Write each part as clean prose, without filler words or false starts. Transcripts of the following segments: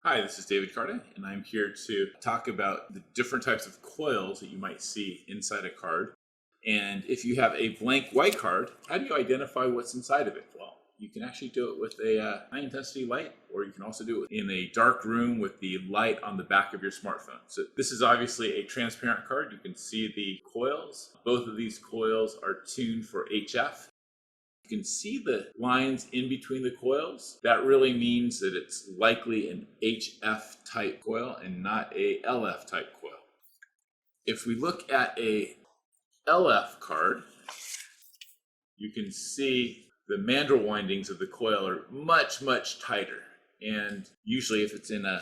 Hi, this is David Carta, and I'm here to talk about the different types of coils that you might see inside a card. And if you have a blank white card, how do you identify what's inside of it? Well, you can actually do it with a high intensity light, or you can also do it in a dark room with the light on the back of your smartphone. So this is obviously a transparent card. You can see the coils. Both of these coils are tuned for HF. You can see the lines in between the coils. That really means that it's likely an HF type coil and not a LF type coil. If we look at a LF card, you can see the mandrel windings of the coil are much tighter. And usually if it's in a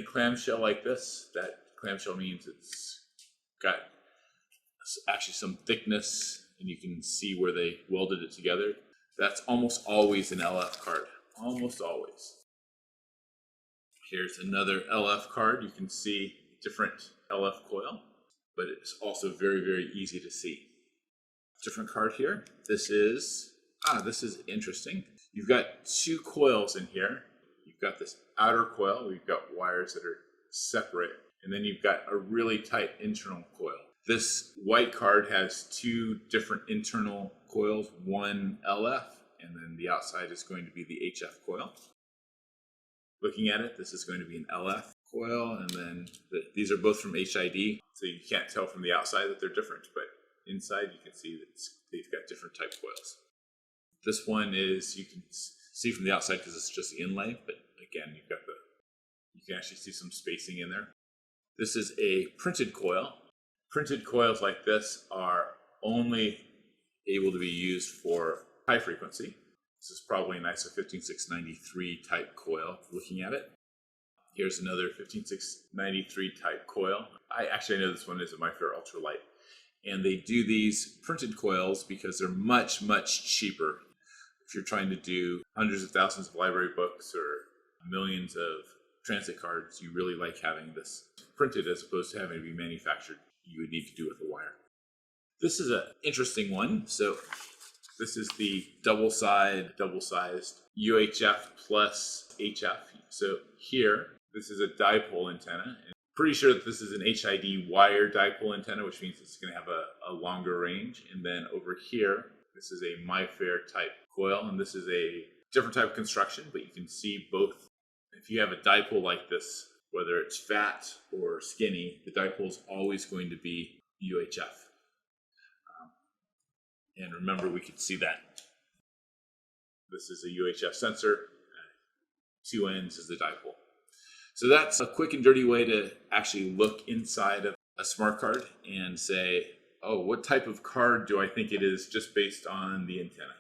clamshell like this, that clamshell means it's got actually some thickness, and you can see where they welded it together. That's almost always an LF card, almost always. Here's another LF card. You can see different LF coil, but it's also very easy to see. Different card here. This is interesting. You've got two coils in here. You've got this outer coil where you've got wires that are separate, and then you've got a really tight internal coil. This white card has two different internal coils, one LF, and then the outside is going to be the HF coil. Looking at it, this is going to be an LF coil, and then these are both from HID, so you can't tell from the outside that they're different, but inside you can see that they've got different type coils. This one is, you can see from the outside because it's just the inlay, but again, you can actually see some spacing in there. This is a printed coil. Printed coils like this are only able to be used for high frequency. This is probably an ISO 15693 type coil, looking at it. Here's another 15693 type coil. I know this one is a MyFair Ultralight. And they do these printed coils because they're much cheaper. If you're trying to do hundreds of thousands of library books or millions of transit cards, you really like having this printed as opposed to having to be manufactured. You would need to do with a wire. This is an interesting one. So this is the double-sized UHF plus HF. So here, this is a dipole antenna. And pretty sure that this is an HID wire dipole antenna, which means it's going to have a longer range. And then over here, this is a MyFair type coil, and this is a different type of construction, but you can see both. If you have a dipole like this, whether it's fat or skinny, the dipole is always going to be UHF. And remember, we could see that. This is a UHF sensor. Two ends is the dipole. So that's a quick and dirty way to actually look inside of a smart card and say, oh, what type of card do I think it is just based on the antenna?